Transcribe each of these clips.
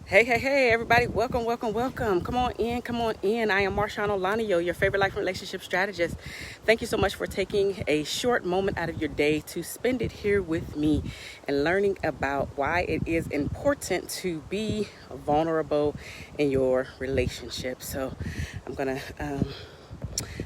Hey, everybody. Welcome. Come on in. I am MarshaunO, your favorite life and relationship strategist. Thank you so much for taking a short moment out of your day to spend it here with me and learning about why it is important to be vulnerable in your relationship. So I'm going to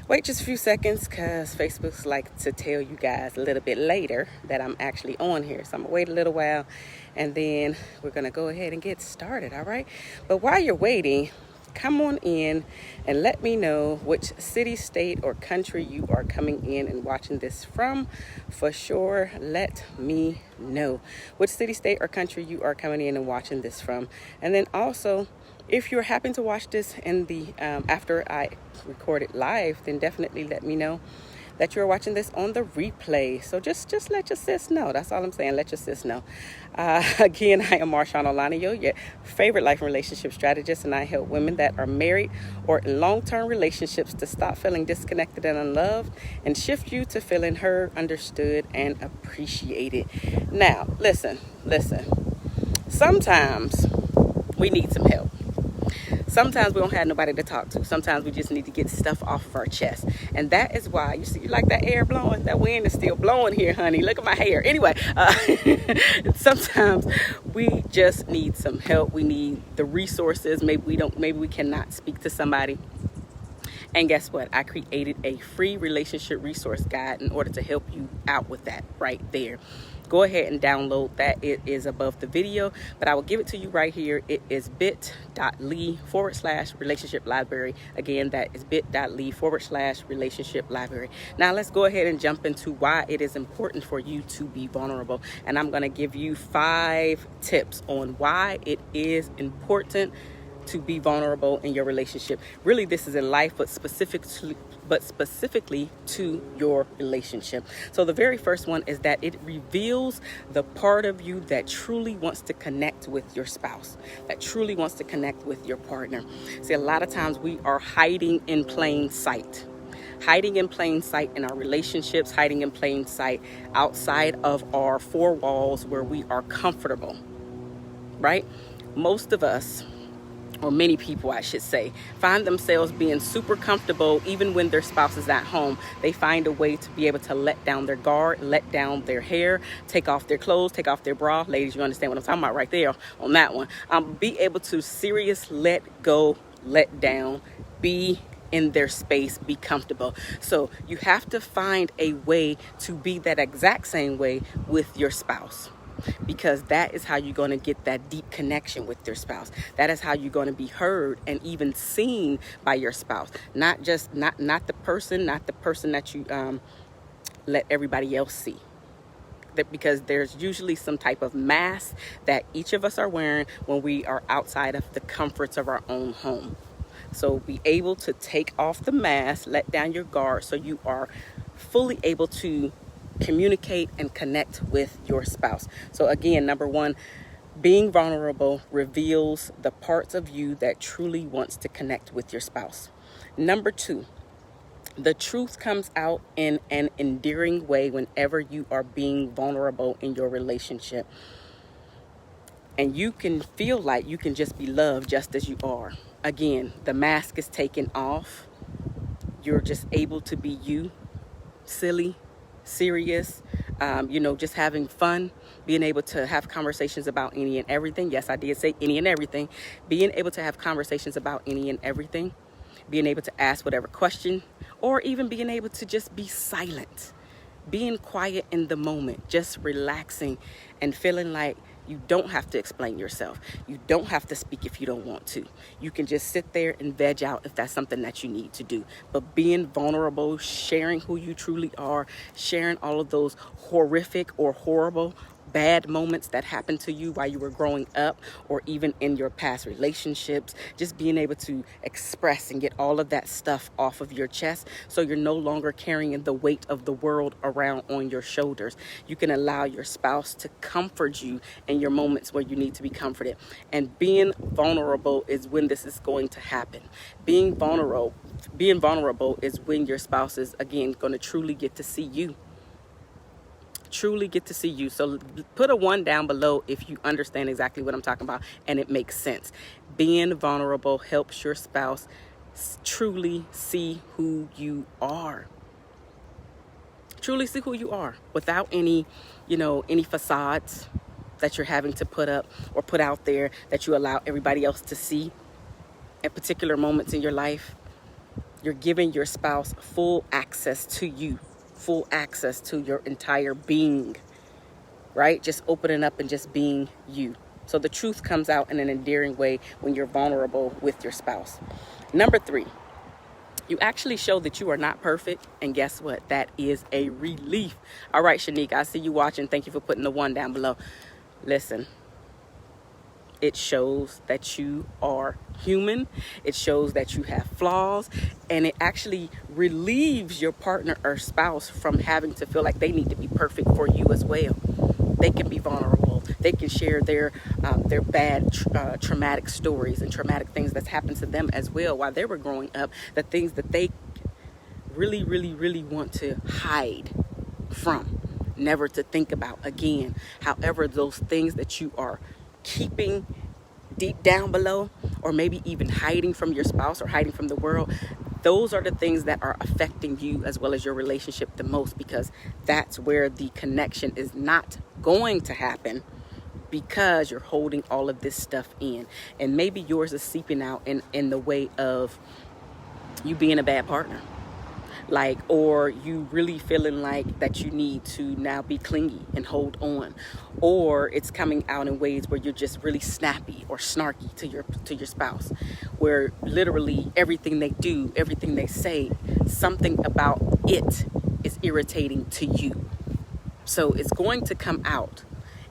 wait just a few seconds because Facebook's like to tell you guys a little bit later that I'm actually on here. So I'm going to wait a little while and then we're going to go ahead and get started, all right? But while you're waiting, come on in and let me know which city, state, or country you are coming in and watching this from. For sure, let me know which city, state, or country you are coming in and watching this from. And then also, if you're happen to watch this in the after I record it live, then definitely let me know that you're watching this on the replay. So just let your sis know. That's all I'm saying. Let your sis know. Again, I am MarshaunO, your favorite life and relationship strategist, and I help women that are married or in long-term relationships to stop feeling disconnected and unloved and shift you to feeling heard, understood, and appreciated. Now, listen. Sometimes we need some help. Sometimes we don't have nobody to talk to. Sometimes we just need to get stuff off of our chest. And that is why, you see, you like that air blowing? That wind is still blowing here, honey. Look at my hair. Anyway, sometimes we just need some help. We need the resources. Maybe we cannot speak to somebody. And guess what? I created a free relationship resource guide in order to help you out with that right there. Go ahead and download that. It is above the video, but I will give it to you right here. It is bit.ly/relationship library. Again, that is bit.ly/relationship library. Now let's go ahead and jump into why it is important for you to be vulnerable. And I'm going to give you 5 tips on why it is important to be vulnerable in your relationship. Really, this is in life, but specifically to your relationship. So the very first one is that it reveals the part of you that truly wants to connect with your spouse, that truly wants to connect with your partner. See, a lot of times we are hiding in plain sight. Hiding in plain sight in our relationships, hiding in plain sight outside of our 4 walls where we are comfortable, right? Most of us, or many people I should say, find themselves being super comfortable even when their spouse is at home. They find a way to be able to let down their guard, let down their hair, take off their clothes, take off their bra. Ladies, you understand what I'm talking about right there on that one. Be able to let go, let down, be in their space, be comfortable. So you have to find a way to be that exact same way with your spouse, because that is how you're going to get that deep connection with your spouse. That is how you're going to be heard and even seen by your spouse. Not the person that you let everybody else see. Because there's usually some type of mask that each of us are wearing when we are outside of the comforts of our own home. So be able to take off the mask, let down your guard, so you are fully able to communicate and connect with your spouse. So again, number 1, being vulnerable reveals the parts of you that truly wants to connect with your spouse. Number 2, the truth comes out in an endearing way whenever you are being vulnerable in your relationship. And you can feel like you can just be loved just as you are. Again, the mask is taken off. You're just able to be you, silly, serious, just having fun, being able to have conversations about any and everything. Yes, I did say any and everything. Being able to have conversations about any and everything, being able to ask whatever question, or even being able to just be silent, being quiet in the moment, just relaxing and feeling like you don't have to explain yourself. You don't have to speak if you don't want to. You can just sit there and veg out if that's something that you need to do. But being vulnerable, sharing who you truly are, sharing all of those horrific or horrible bad moments that happened to you while you were growing up or even in your past relationships, just being able to express and get all of that stuff off of your chest so you're no longer carrying the weight of the world around on your shoulders. You can allow your spouse to comfort you in your moments where you need to be comforted. And being vulnerable is when this is going to happen. Being vulnerable is when your spouse is, again, going to truly get to see you. truly get to see you. So put a 1 down below if you understand exactly what I'm talking about and it makes sense. Being vulnerable helps your spouse truly see who you are. Truly see who you are without any, any facades that you're having to put up or put out there that you allow everybody else to see at particular moments in your life. You're giving your spouse full access to you, full access to your entire being, right? Just opening up and just being you. So the truth comes out in an endearing way when you're vulnerable with your spouse. Number 3, you actually show that you are not perfect. And guess what? That is a relief. All right, Shanique, I see you watching. Thank you for putting the 1 down below. Listen, it shows that you are human. It shows that you have flaws. And it actually relieves your partner or spouse from having to feel like they need to be perfect for you as well. They can be vulnerable. They can share their bad traumatic stories and traumatic things that's happened to them as well while they were growing up. The things that they really, really, really want to hide from, never to think about again. However, those things that you are keeping deep down below, or maybe even hiding from your spouse or hiding from the world, those are the things that are affecting you as well as your relationship the most, because that's where the connection is not going to happen, because you're holding all of this stuff in. And maybe yours is seeping out in the way of you being a bad partner, or you really feeling like that you need to now be clingy and hold on, or it's coming out in ways where you're just really snappy or snarky to your spouse, where literally everything they do, everything they say, something about it is irritating to you. So it's going to come out,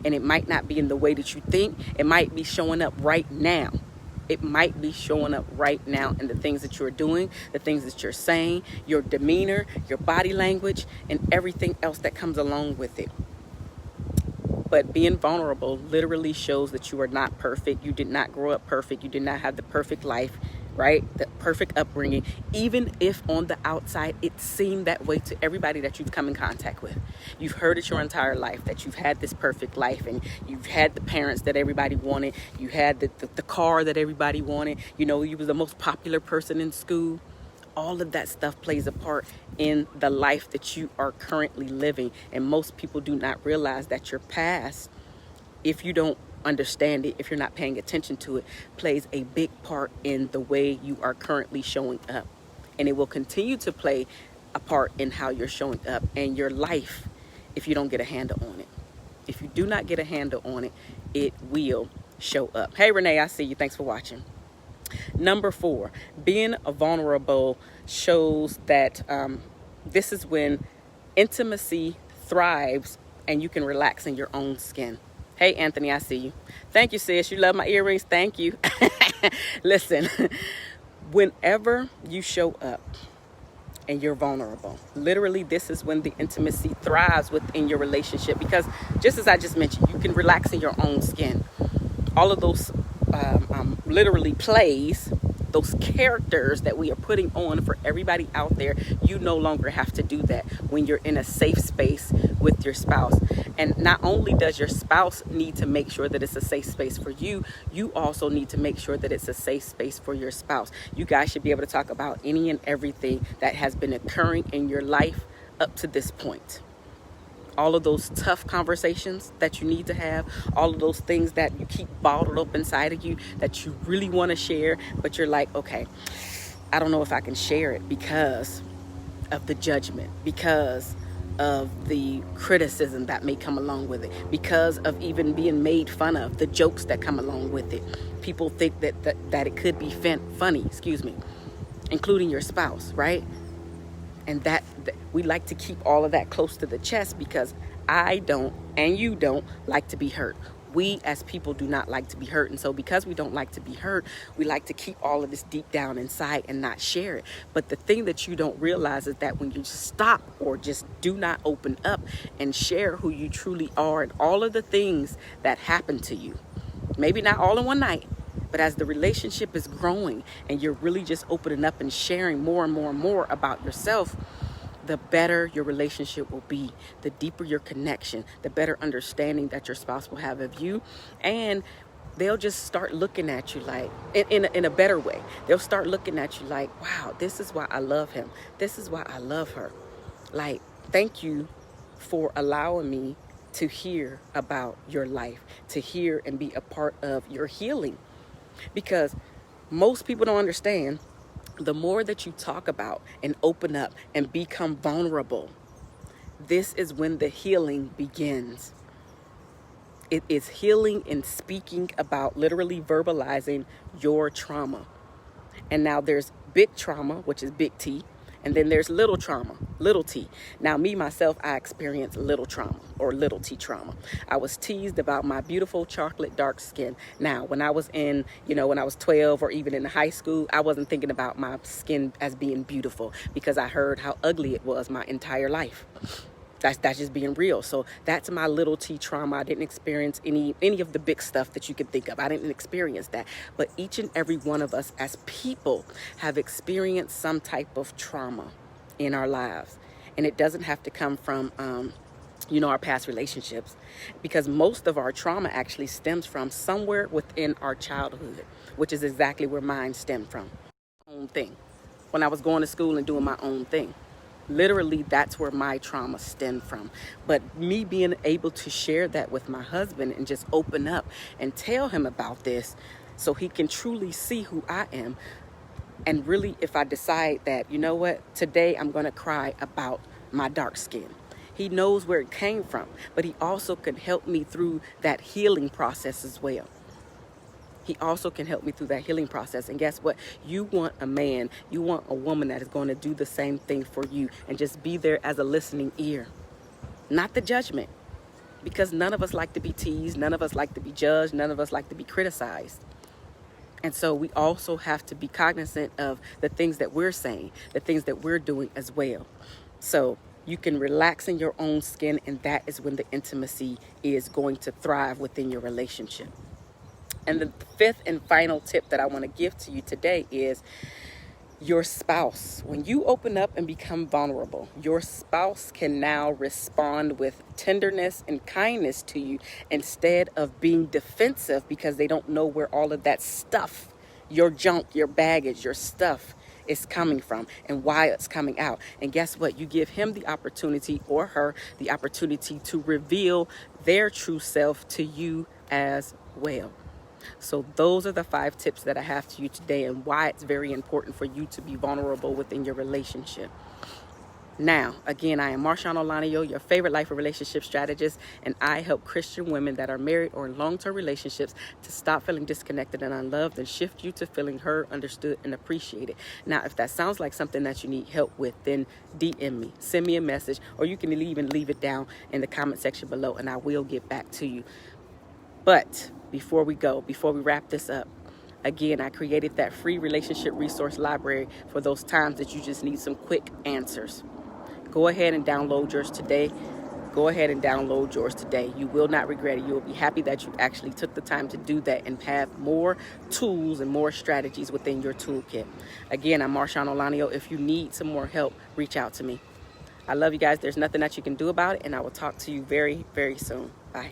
and it might not be in the way that you think. It might be showing up right now. It might be showing up right now in the things that you're doing, the things that you're saying, your demeanor, your body language, and everything else that comes along with it. But being vulnerable literally shows that you are not perfect. You did not grow up perfect. You did not have the perfect life, right? The perfect upbringing, even if on the outside it seemed that way to everybody that you've come in contact with. You've heard it your entire life that you've had this perfect life, and you've had the parents that everybody wanted. You had the car that everybody wanted. You were the most popular person in school. All of that stuff plays a part in the life that you are currently living. And most people do not realize that your past, if you don't understand it, if you're not paying attention to it, plays a big part in the way you are currently showing up. And it will continue to play a part in how you're showing up and your life if you don't get a handle on it. If you do not get a handle on it, it will show up. Hey, Renee, I see you. Thanks for watching. Number 4, being vulnerable shows that this is when intimacy thrives and you can relax in your own skin. Hey, Anthony, I see you. Thank you, sis. You love my earrings. Thank you. Listen, whenever you show up and you're vulnerable, literally, this is when the intimacy thrives within your relationship, because just as I just mentioned, you can relax in your own skin. All of those literally plays, those characters that we are putting on for everybody out there, you no longer have to do that when you're in a safe space with your spouse. And not only does your spouse need to make sure that it's a safe space for you, you also need to make sure that it's a safe space for your spouse. You guys should be able to talk about any and everything that has been occurring in your life up to this point. All of those tough conversations that you need to have, all of those things that you keep bottled up inside of you that you really want to share, but you're like, okay, I don't know if I can share it because of the judgment, because of the criticism that may come along with it, because of even being made fun of, the jokes that come along with it. People think that it could be funny, including your spouse, right? And that we like to keep all of that close to the chest because I don't and you don't like to be hurt. We as people do not like to be hurt. And so because we don't like to be hurt, we like to keep all of this deep down inside and not share it. But the thing that you don't realize is that when you stop or just do not open up and share who you truly are and all of the things that happen to you, maybe not all in one night, but as the relationship is growing and you're really just opening up and sharing more and more and more about yourself, the better your relationship will be, the deeper your connection, the better understanding that your spouse will have of you. And they'll just start looking at you like, in a better way. They'll start looking at you like, wow, this is why I love him. This is why I love her. Like, thank you for allowing me to hear about your life, to hear and be a part of your healing. Because most people don't understand, the more that you talk about and open up and become vulnerable, this is when the healing begins. It is healing in speaking about, literally verbalizing your trauma. And now there's big trauma, which is big T. And then there's little trauma, little t. Now, me, myself, I experienced little trauma, or little t trauma. I was teased about my beautiful chocolate dark skin. Now, when I was when I was 12 or even in high school, I wasn't thinking about my skin as being beautiful because I heard how ugly it was my entire life. That's just being real. So that's my little t trauma. I didn't experience any of the big stuff that you could think of. I didn't experience that. But each and every one of us as people have experienced some type of trauma in our lives. And it doesn't have to come from, our past relationships, because most of our trauma actually stems from somewhere within our childhood, which is exactly where mine stemmed from. Own thing. When I was going to school and doing my own thing. Literally, that's where my trauma stemmed from. But me being able to share that with my husband and just open up and tell him about this so he can truly see who I am. And really, if I decide that, you know what, today I'm going to cry about my dark skin. He knows where it came from, but he also can help me through that healing process as well. He also can help me through that healing process. And guess what? You want a man, you want a woman that is going to do the same thing for you and just be there as a listening ear. Not the judgment. Because none of us like to be teased. None of us like to be judged. None of us like to be criticized. And so we also have to be cognizant of the things that we're saying, the things that we're doing as well. So you can relax in your own skin, and that is when the intimacy is going to thrive within your relationship. And the fifth and final tip that I want to give to you today is your spouse. When you open up and become vulnerable, your spouse can now respond with tenderness and kindness to you instead of being defensive because they don't know where all of that stuff, your junk, your baggage, your stuff is coming from and why it's coming out. And guess what? You give him the opportunity, or her the opportunity, to reveal their true self to you as well. So those are the 5 tips that I have to you today, and why it's very important for you to be vulnerable within your relationship. Now, again, I am MarshaunO, your favorite life and relationship strategist, and I help Christian women that are married or in long-term relationships to stop feeling disconnected and unloved and shift you to feeling heard, understood, and appreciated. Now, if that sounds like something that you need help with, then DM me, send me a message, or you can even leave it down in the comment section below, and I will get back to you. But before we wrap this up, again, I created that free relationship resource library for those times that you just need some quick answers. Go ahead and download yours today. You will not regret it. You will be happy that you actually took the time to do that and have more tools and more strategies within your toolkit. Again, I'm MarshaunO. If you need some more help, reach out to me. I love you guys. There's nothing that you can do about it, and I will talk to you very, very soon. Bye.